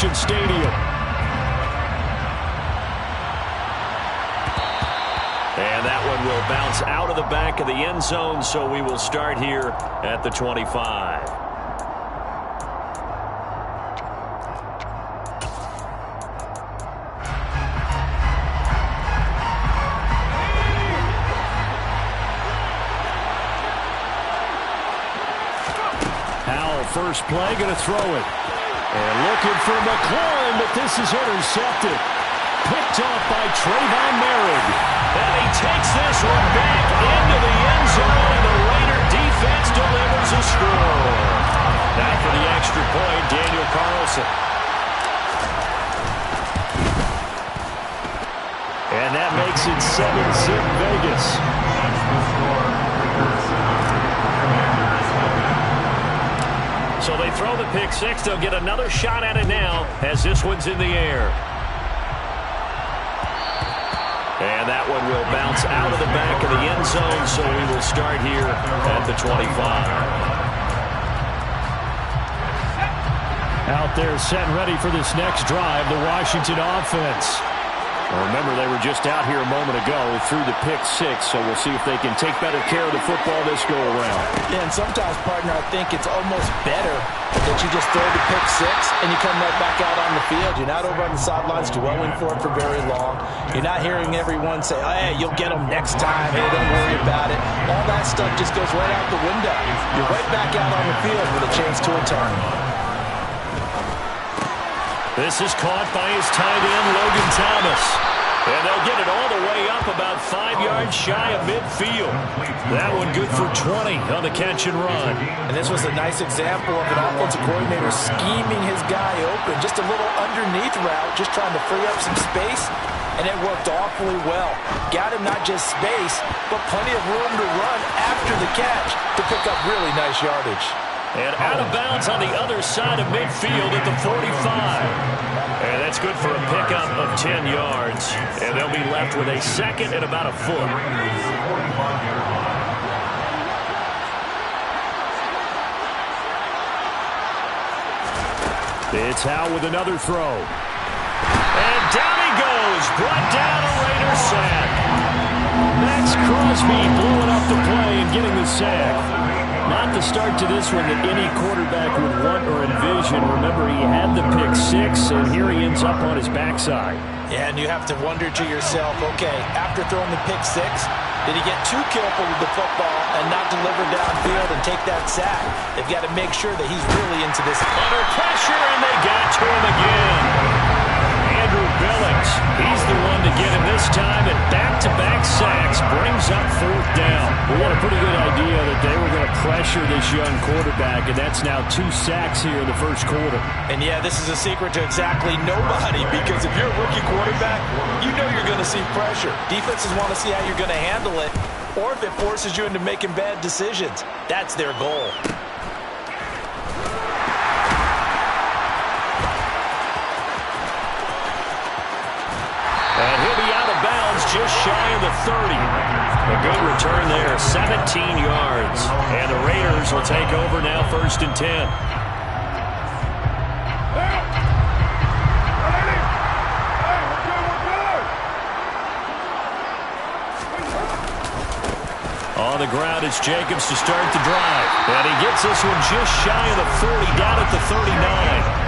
Allegiant Stadium. And that one will bounce out of the back of the end zone, so we will start here at the 25. First play, going to throw it. And looking for McLaurin, but this is intercepted. Picked off by Trayvon Merritt. And he takes this one back into the end zone, and the Raider defense delivers a score. Back for the extra point, Daniel Carlson. And that makes it 7-zip Vegas. So they throw the pick six. They'll get another shot at it now as this one's in the air. And that one will bounce out of the back of the end zone, so we will start here at the 25. Out there set and ready for this next drive, the Washington offense. Remember, they were just out here a moment ago through the pick six, so we'll see if they can take better care of the football this go-around. Yeah, and sometimes, partner, I think it's almost better that you just throw the pick six and you come right back out on the field. You're not over on the sidelines dwelling for it for very long. You're not hearing everyone say, oh, hey, you'll get them next time. Hey, don't worry about it. All that stuff just goes right out the window. You're right back out on the field with a chance to return. This is caught by his tight end, Logan Thomas. And they'll get it all the way up about 5 yards shy of midfield. That one good for 20 on the catch and run. And this was a nice example of an offensive coordinator scheming his guy open. Just a little underneath route, just trying to free up some space. And it worked awfully well. Got him not just space, but plenty of room to run after the catch to pick up really nice yardage. And out of bounds on the other side of midfield at the 45. And that's good for a pickup of 10 yards. And they'll be left with a second and about a foot. It's Howe with another throw. And down he goes. Brought down a Raider sack. Max Crosby blowing up the play and getting the sack. Not the start to this one that any quarterback would want or envision. Remember, he had the pick six, and here he ends up on his backside. Yeah, and you have to wonder to yourself, okay, after throwing the pick six, did he get too careful with the football and not deliver downfield and take that sack? They've got to make sure that he's really into this. Under pressure, and they got to him again. Andrew Billings, he's the one to get him this time, and back-to-back sacks brings up fourth down. We had a pretty good idea that they were going to pressure this young quarterback, and that's now 2 sacks here in the first quarter. And yeah, this is a secret to exactly nobody, because if you're a rookie quarterback, you know you're going to see pressure. Defenses want to see how you're going to handle it, or if it forces you into making bad decisions. That's their goal. And he'll be out of bounds just shy of the 30. A good return there, 17 yards. And the Raiders will take over now, 1st and 10. On the ground, it's Jacobs to start the drive. And he gets this one just shy of the 40, down at the 39.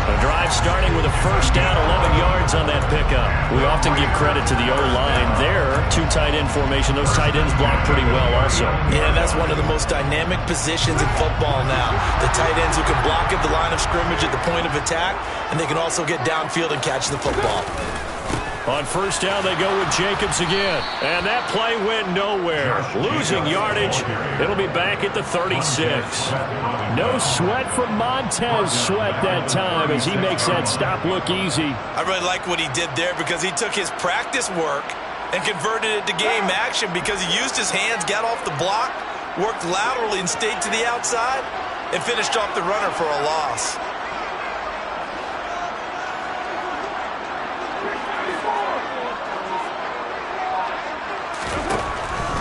The drive starting with a first down, 11 yards on that pickup. We often give credit to the O-line there. 2 tight end formation. Those tight ends block pretty well also. Yeah, that's one of the most dynamic positions in football now. The tight ends who can block at the line of scrimmage at the point of attack, and they can also get downfield and catch the football. On first down, they go with Jacobs again. And that play went nowhere. Losing yardage. It'll be back at the 36. No sweat from Montez Sweat that time as he makes that stop look easy. I really like what he did there because he took his practice work and converted it to game action because he used his hands, got off the block, worked laterally and stayed to the outside, and finished off the runner for a loss.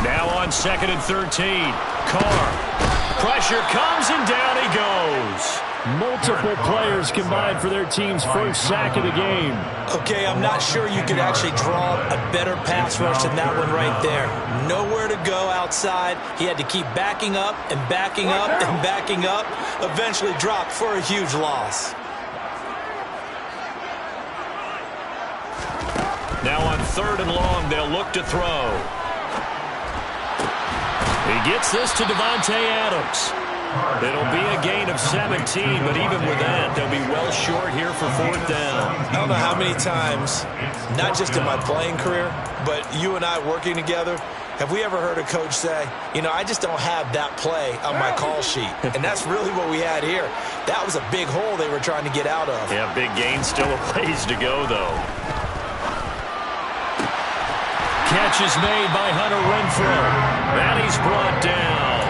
Now on 2nd and 13. Carr. Pressure comes and down he goes. Multiple players combined for their team's first sack of the game. Okay, I'm not sure you could actually draw a better pass rush than that one right there. Nowhere to go outside. He had to keep backing up and backing up and backing up. Eventually dropped for a huge loss. Now on 3rd and long, they'll look to throw. He gets this to Davante Adams. It'll be a gain of 17, but even with that, they'll be well short here for 4th down. I don't know how many times, not just in my playing career, but you and I working together, have we ever heard a coach say, you know, I just don't have that play on my call sheet. And that's really what we had here. That was a big hole they were trying to get out of. Yeah, big gain, still a ways to go, though. Catch is made by Hunter Renfrow. And he's brought down.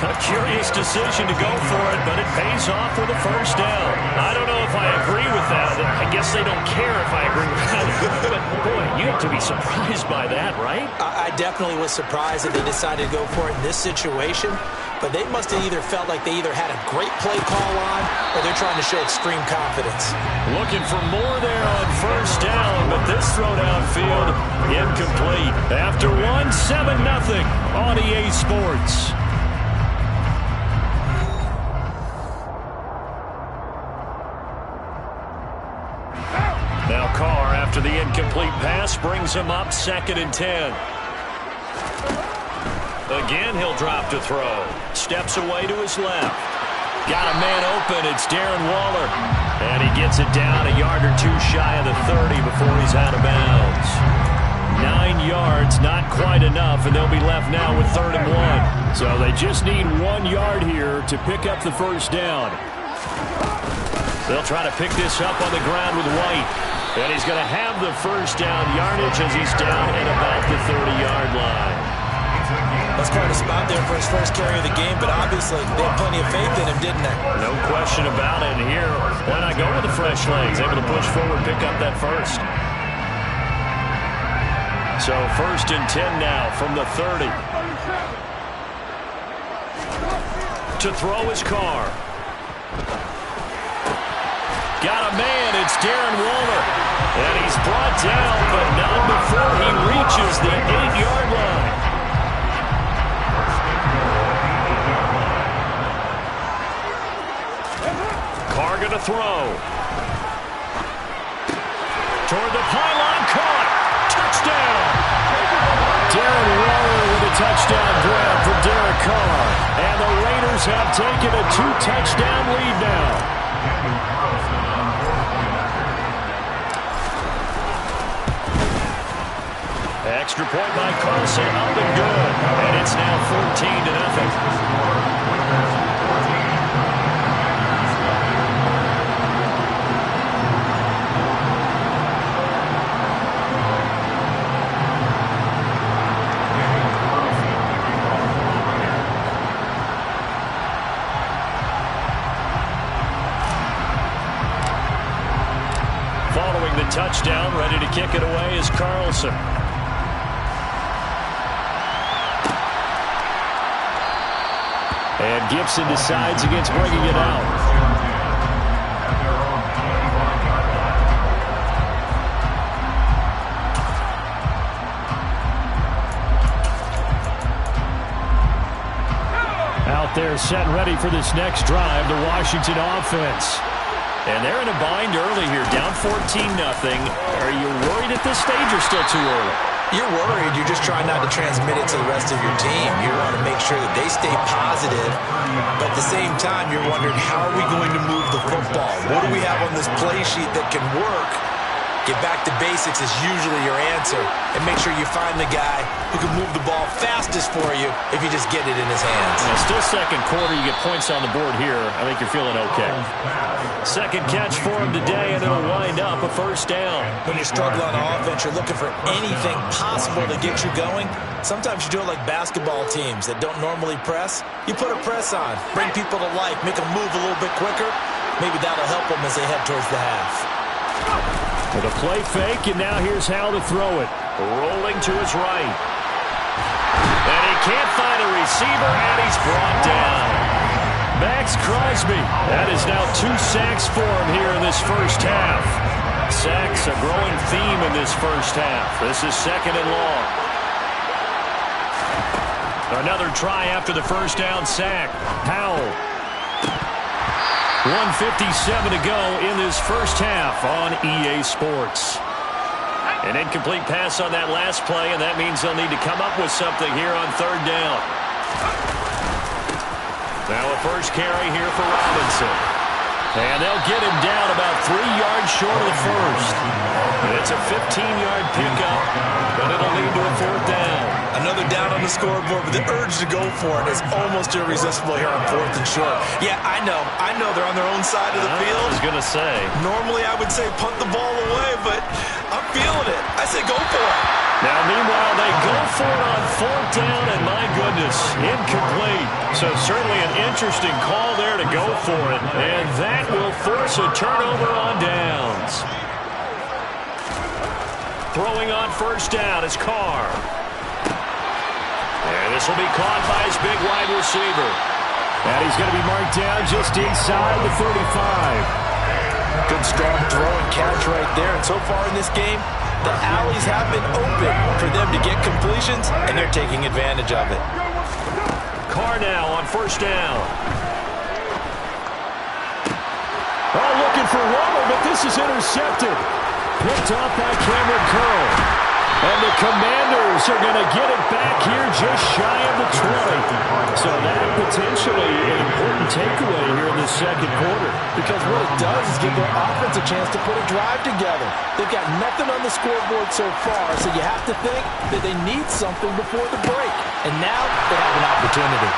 A curious decision to go for it, but it pays off with a 1st down. I don't know if I agree with that. I guess they don't care if I agree with that. But, boy, you have to be surprised by that, right? I definitely was surprised that they decided to go for it in this situation. But they must have either felt like they either had a great play call on or they're trying to show extreme confidence. Looking for more there on 1st down, but this throw downfield incomplete. After 7-0 on EA Sports. Now Carr, after the incomplete pass, brings him up 2nd and 10. Again, he'll drop to throw. Steps away to his left. Got a man open. It's Darren Waller. And he gets it down a yard or 2 shy of the 30 before he's out of bounds. 9 yards, not quite enough, and they'll be left now with 3rd and 1. So they just need 1 yard here to pick up the 1st down. They'll try to pick this up on the ground with White. And he's going to have the 1st down yardage as he's down at about the 30-yard line. That's quite a spot there for his first carry of the game, but obviously they had plenty of faith in him, didn't they? No question about it. And here, why not go with the fresh legs? Able to push forward, pick up that 1st. So 1st and 10 now from the 30. To throw his Carr. Got a man, it's Darren Waller. And he's brought down, but not before he reaches the 8-yard line. Carr gonna throw. Toward the pylon, caught. Touchdown. Darren Waller with a touchdown grab for Derek Carr. And the Raiders have taken a 2-touchdown lead now. Extra point by Carlson, up and good. And it's now 14-0. Following the touchdown, ready to kick it away is Carlson. And Gibson decides against bringing it out. Out there set and ready for this next drive, the Washington offense. And they're in a bind early here, down 14-0. Are you worried at this stage or still too early? You're worried. You're just trying not to transmit it to the rest of your team. You want to make sure that they stay positive, but at the same time, you're wondering, how are we going to move the football? What do we have on this play sheet that can work? Get back to basics is usually your answer, and make sure you find the guy who can move the ball fastest for you if you just get it in his hands. Still 2nd quarter, you get points on the board here. I think you're feeling okay. 2nd catch for him today, and it'll wind up a 1st down. When you struggle on offense, you're looking for anything possible to get you going. Sometimes you do it like basketball teams that don't normally press. You put a press on, bring people to life, make them move a little bit quicker. Maybe that'll help them as they head towards the half. With a play fake, and now here's how to throw it. Rolling to his right. And he can't find a receiver, and he's brought down. Max Crosby. That is now 2 sacks for him here in this first half. Sacks a growing theme in this first half. This is 2nd and long. Another try after the first down sack. Howell. 1:57 to go in this first half on EA Sports. An incomplete pass on that last play, and that means they'll need to come up with something here on 3rd down. Now a first carry here for Robinson. And they'll get him down about 3 yards short of the first. And it's a 15-yard pickup, but it'll lead to a 4th down. Another down on the scoreboard, but the urge to go for it is almost irresistible here on 4th and short. Yeah, I know they're on their own side of the field. I was going to say. Normally I would say punt the ball away, but I'm feeling it. I say go for it. Now, meanwhile, they go for it on 4th down, and my goodness, incomplete. So certainly an interesting call there to go for it, and that will force a turnover on downs. Throwing on 1st down is Carr. And this will be caught by his big wide receiver. And he's going to be marked down just inside the 35. Good strong throw and catch right there. And so far in this game, the alleys have been open for them to get completions, and they're taking advantage of it. Carr now on 1st down. Oh, looking for Waddle, but this is intercepted. Picked off by Cameron Curl. And the Commanders are going to get it back here just shy of the 20. So that potentially an important takeaway here in the 2nd quarter. Because what it does is give their offense a chance to put a drive together. They've got nothing on the scoreboard so far, so you have to think that they need something before the break. And now they have an opportunity.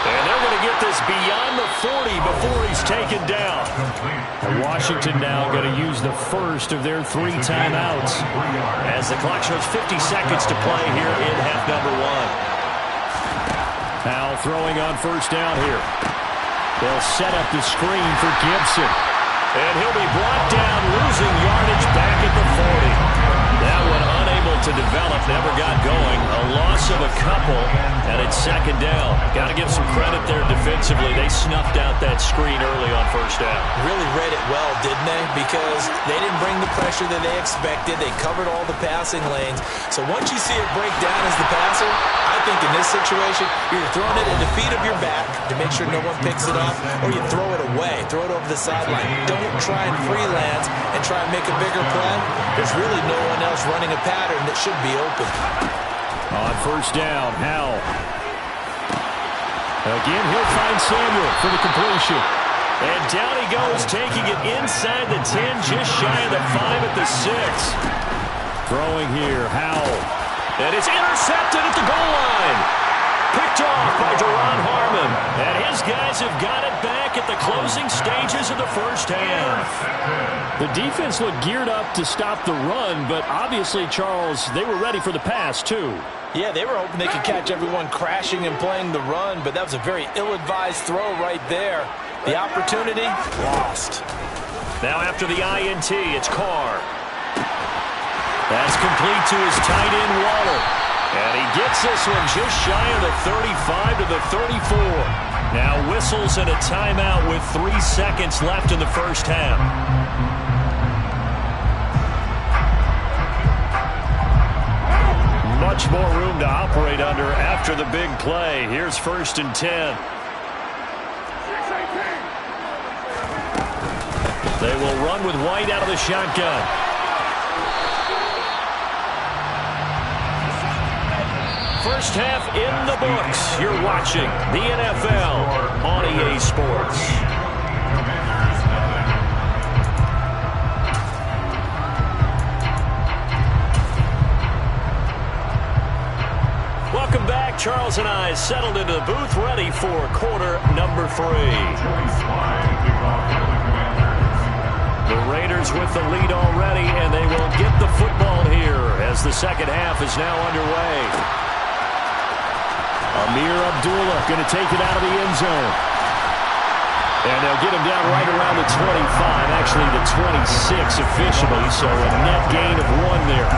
And they're going to get this beyond the 40 before he's taken down. And Washington now going to use the first of their 3 timeouts as the clock shows 50 seconds to play here in half number 1. Now throwing on 1st down here. They'll set up the screen for Gibson. And he'll be brought down, losing yardage back at the 40. That one unable to develop, never got going. A loss of a couple, and it's 2nd down. Got to give some credit there defensively. They snuffed out that screen early on 1st down. Really read it well, didn't they? Because they didn't bring the pressure that they expected. They covered all the passing lanes. So once you see it break down as the passer, I think in this situation, you're throwing it at the feet of your back to make sure no one picks it up, or you throw it away, throw it over the sideline. Don't try and freelance and try and make a bigger play. There's really no one else running a pattern that should be open. On 1st down, Howell. Again, he'll find Samuel for the completion. And down he goes, taking it inside the 10, just shy of the 5 at the 6. Throwing here, Howell. And it's intercepted at the goal line. Picked off by Duron Harmon. And his guys have got it back at the closing stages of the first half. The defense looked geared up to stop the run, but obviously, Charles, they were ready for the pass, too. Yeah, they were hoping they could catch everyone crashing and playing the run, but that was a very ill-advised throw right there. The opportunity, lost. Now after the INT, it's Carr. That's complete to his tight end, Waddle. And he gets this one just shy of the 35 to the 34. Now whistles and a timeout with 3 seconds left in the first half. Much more room to operate under after the big play. Here's 1st and 10. They will run with White out of the shotgun. First half in the books. You're watching the NFL on EA Sports. Welcome back. Charles and I settled into the booth, ready for quarter number 3. The Raiders with the lead already, and they will get the football here as the second half is now underway. Amir Abdullah going to take it out of the end zone. And they'll get him down right around the 25, actually the 26 officially, so a net gain of 1 there.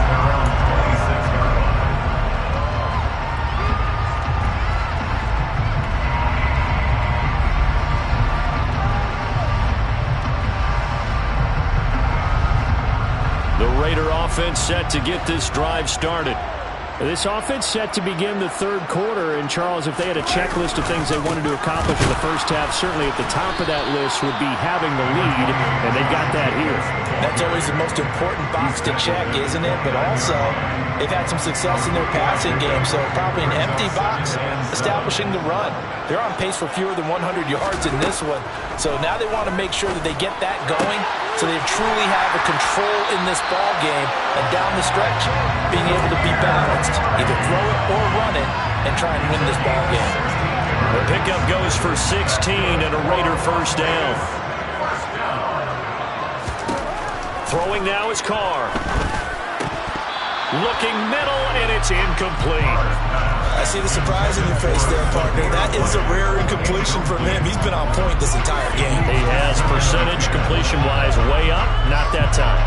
Raider offense set to get this drive started. This offense set to begin the third quarter. And, Charles, if they had a checklist of things they wanted to accomplish in the first half, certainly at the top of that list would be having the lead, and they got that here. That's always the most important box to check, isn't it? But also, they've had some success in their passing game, so probably an empty box establishing the run. They're on pace for fewer than 100 yards in this one, so now they want to make sure that they get that going so they truly have a control in this ball game and down the stretch, being able to be balanced, either throw it or run it, and try and win this ball game. The pickup goes for 16 and a Raider first down. Throwing now is Carr. Looking middle, and it's incomplete. I see the surprise in your face there, partner. That is a rare incompletion from him. He's been on point this entire game. He has percentage completion-wise way up. Not that time.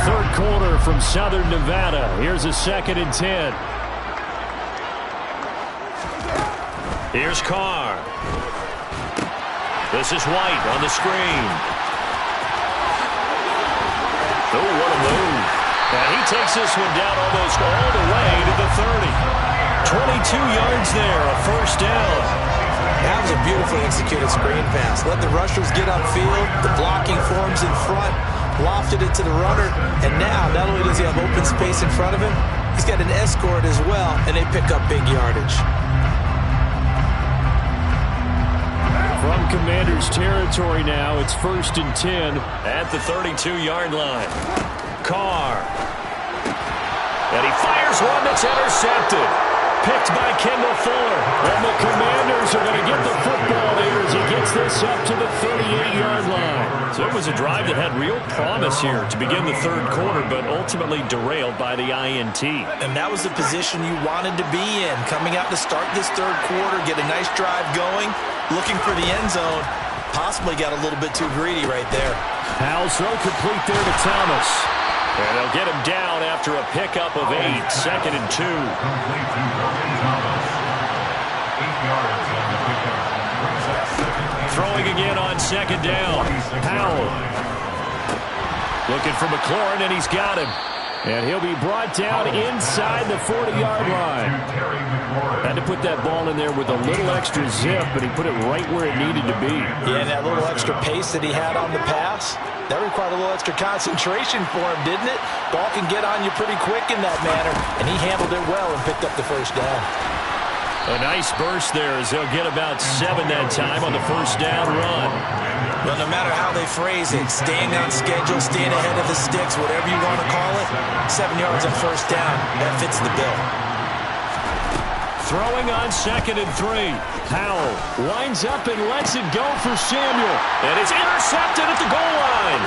Third quarter from Southern Nevada. Here's a 2nd and 10. Here's Carr. This is White on the screen. Oh, what a move. And he takes this one down almost all the way to the 30. 22 yards there, a first down. That was a beautifully executed screen pass. Let the rushers get upfield. The blocking forms in front. Lofted it to the runner. And now, not only does he have open space in front of him, he's got an escort as well, and they pick up big yardage. From Commander's territory now, it's 1st and 10 at the 32-yard line. Carr. And he fires one that's intercepted. Picked by Kendall Fuller. And the Commanders are going to get the football here as he gets this up to the 38-yard line. So it was a drive that had real promise here to begin the third quarter, but ultimately derailed by the INT. And that was the position you wanted to be in. Coming out to start this third quarter, get a nice drive going, looking for the end zone. Possibly got a little bit too greedy right there. Howell's throw complete there to Thomas. And they'll get him down after a pickup of 8, 2nd and 2. Throwing again on 2nd down. Howell. Looking for McLaurin, and he's got him. And he'll be brought down inside the 40-yard line. Had to put that ball in there with a little extra zip, but he put it right where it needed to be. Yeah, and that little extra pace that he had on the pass, that required a little extra concentration for him, didn't it? Ball can get on you pretty quick in that manner, and he handled it well and picked up the first down. A nice burst there as they'll get about 7 that time on the first down run. Well, no matter how they phrase it, staying on schedule, staying ahead of the sticks, whatever you want to call it, 7 yards on first down, that fits the bill. Throwing on 2nd and 3. Howell winds up and lets it go for Samuel. And it's intercepted at the goal line.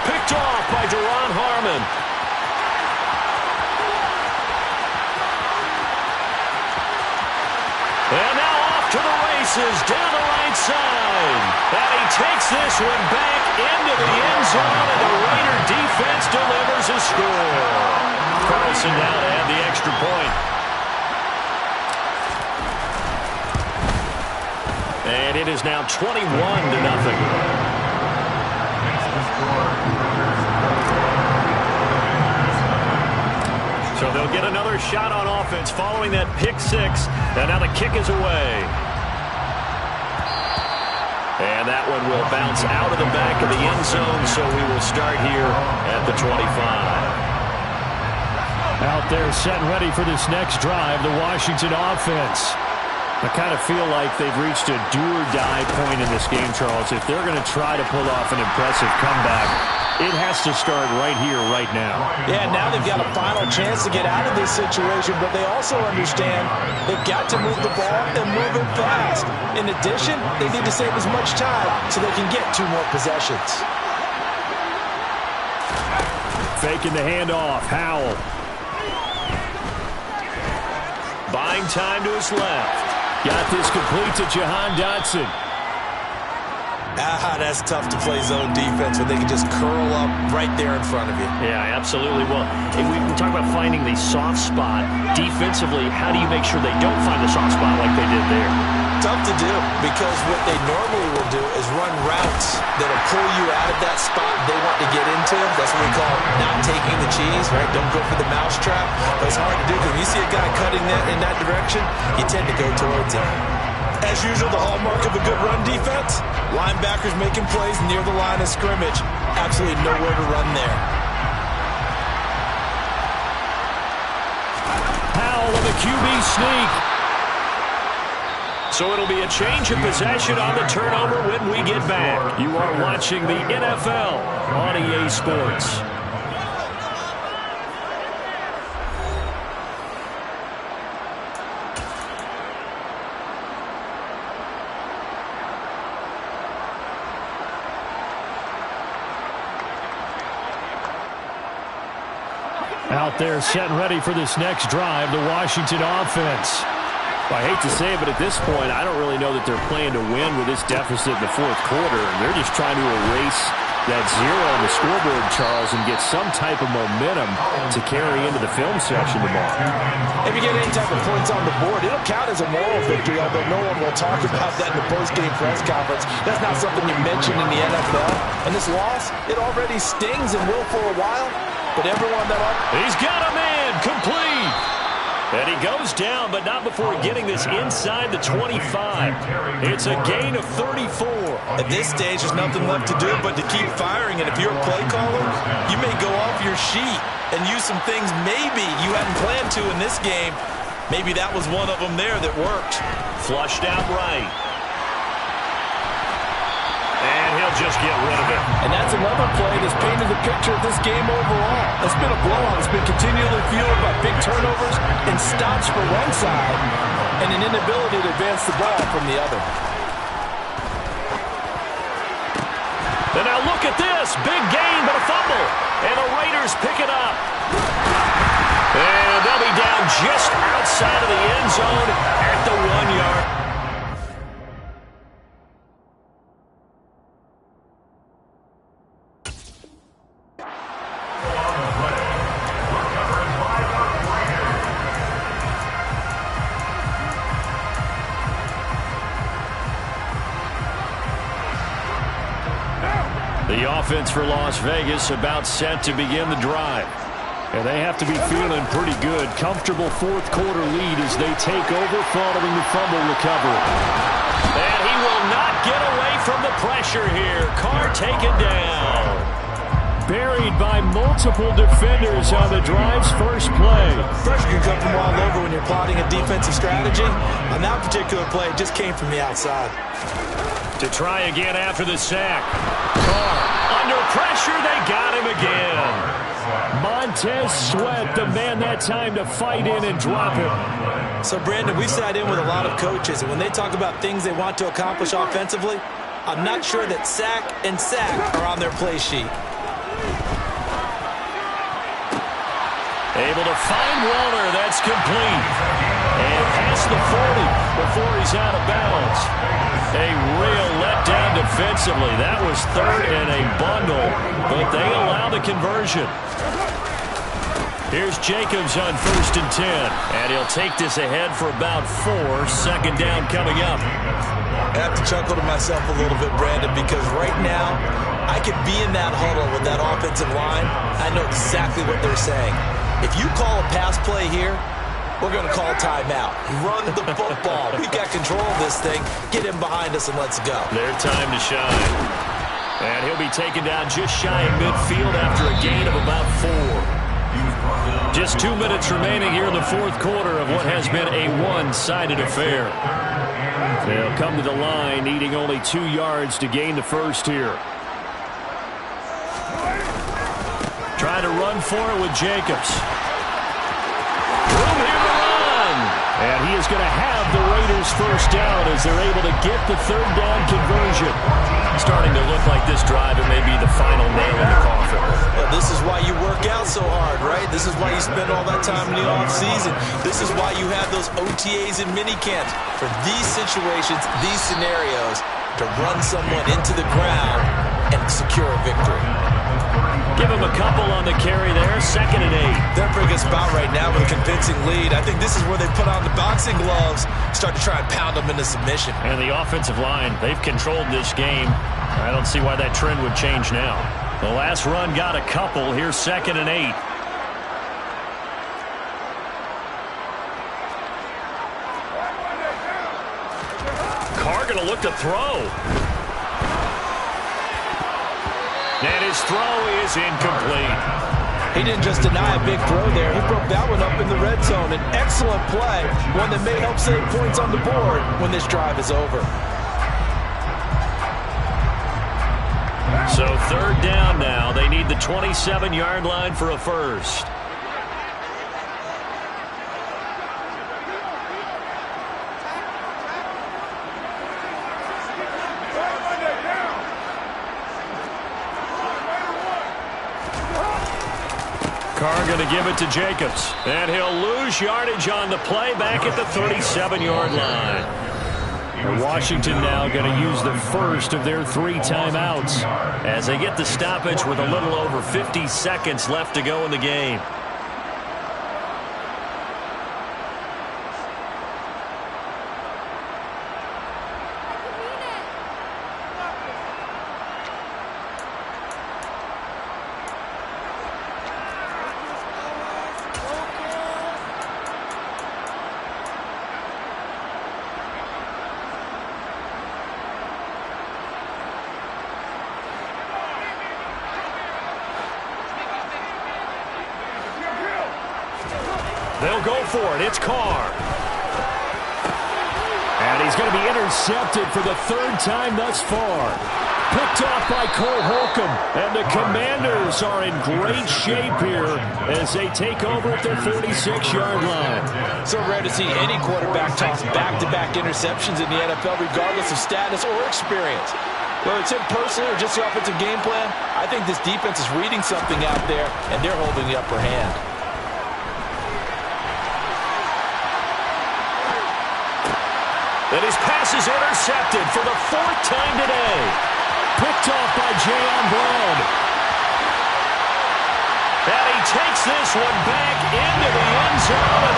Picked off by Deron Harmon. And now off to the races down the right side. And he takes this one back into the end zone, and the Raider defense delivers a score. Carlson now to add the extra point. And it is now 21-0. So they'll get another shot on offense following that pick 6. And now the kick is away. And that one will bounce out of the back of the end zone, so we will start here at the 25. Out there set ready for this next drive, the Washington offense. I kind of feel like they've reached a do-or-die point in this game, Charles. If they're going to try to pull off an impressive comeback, it has to start right here, right now. Yeah, now they've got a final chance to get out of this situation, but they also understand they've got to move the ball and move it fast. In addition, they need to save as much time so they can get 2 more possessions. Faking the handoff, Howell. Buying time to his left. Got this complete to Jahan Dotson. That's tough to play zone defense when they can just curl up right there in front of you. Yeah, absolutely. Well, if we talk about finding the soft spot defensively, how do you make sure they don't find the soft spot like they did there? Tough to do, because what they normally will do is run routes that'll pull you out of that spot they want to get into. That's what we call not taking the cheese, right? Don't go for the mousetrap. But it's hard to do because when you see a guy cutting that in that direction, you tend to go towards him. As usual, the hallmark of a good run defense, linebackers making plays near the line of scrimmage. Absolutely nowhere to run there. Powell on the QB sneak. So it'll be a change of possession on the turnover when we get back. You are watching the NFL on EA Sports. Out there set and ready for this next drive, the Washington offense. Well, I hate to say it, but at this point, I don't really know that they're playing to win with this deficit in the fourth quarter. They're just trying to erase that zero on the scoreboard, Charles, and get some type of momentum to carry into the film section tomorrow. If you get any type of points on the board, it'll count as a moral victory, although no one will talk about that in the post-game press conference. That's not something you mention in the NFL. And this loss, it already stings and will for a while, but everyone that... He's got a man complete. And he goes down, but not before getting this inside the 25. It's a gain of 34. At this stage, there's nothing left to do but to keep firing. And if you're a play caller, you may go off your sheet and use some things maybe you hadn't planned to in this game. Maybe that was one of them there that worked. Flushed out right. And he'll just get rid of it. And that's another play that's painted the picture of this game overall. It's been a blowout. It's been continually fueled by big turnovers and stops for one side and an inability to advance the ball from the other. And now look at this. Big gain, but a fumble. And the Raiders pick it up. And they'll be down just outside of the end zone at the 1 yard. The offense for Las Vegas about set to begin the drive. And they have to be feeling pretty good. Comfortable fourth quarter lead as they take over following the fumble recovery. And he will not get away from the pressure here. Carr taken down. Buried by multiple defenders on the drive's first play. Pressure can come from all over when you're plotting a defensive strategy. On that particular play, it just came from the outside. To try again after the sack. Carr under pressure. They got him again. Montez Sweat, the man that time to fight in and drop him. So, Brandon, we've sat in with a lot of coaches, and when they talk about things they want to accomplish offensively, I'm not sure that sack and sack are on their play sheet. Able to find Waller. That's complete. And past the 40 before he's out of bounds. A real letdown defensively. That was third and a bundle, but they allow the conversion. Here's Jacobs on 1st and 10. And he'll take this ahead for about 4. Second down coming up. I have to chuckle to myself a little bit, Brandon, because right now I could be in that huddle with that offensive line. I know exactly what they're saying. If you call a pass play here, we're going to call timeout. Run the football. We've got control of this thing. Get him behind us and let's go. Their time to shine. And he'll be taken down just shy of midfield after a gain of about 4. Just 2 minutes remaining here in the fourth quarter of what has been a one-sided affair. They'll come to the line needing only 2 yards to gain the first here. Try to run for it with Jacobs. Room here to run. And he is going to have the Raiders first down as they're able to get the third down conversion. Starting to look like this drive, it may be the final nail in the coffin. Well, this is why you work out so hard, right? This is why you spend all that time in the offseason. This is why you have those OTAs and minicamps for these situations, these scenarios, to run someone into the ground and secure a victory. Give him a couple on the carry there. 2nd and 8. They're in a pretty good spot right now with a convincing lead. I think this is where they put on the boxing gloves, start to try and pound them into submission. And the offensive line, they've controlled this game. I don't see why that trend would change now. The last run got a couple. Here's 2nd and 8. Carr going to look to throw. And his throw is incomplete. He didn't just deny a big throw there. He broke that one up in the red zone. An excellent play, one that may help save points on the board when this drive is over. So 3rd down now. They need the 27-yard line for a first. Carr going to give it to Jacobs. And he'll lose yardage on the play back at the 37-yard line. Washington now going to use the first of their 3 timeouts as they get the stoppage with a little over 50 seconds left to go in the game. They'll go for it. It's Carr. And he's going to be intercepted for the 3rd time thus far. Picked off by Cole Holcomb. And the Commanders are in great shape here as they take over at their 46-yard line. So rare to see any quarterback toss back-to-back interceptions in the NFL, regardless of status or experience. Whether it's him personally or just the offensive game plan, I think this defense is reading something out there, and they're holding the upper hand. And his pass is intercepted for the 4th time today. Picked off by Jayon Brown. And he takes this one back into the end zone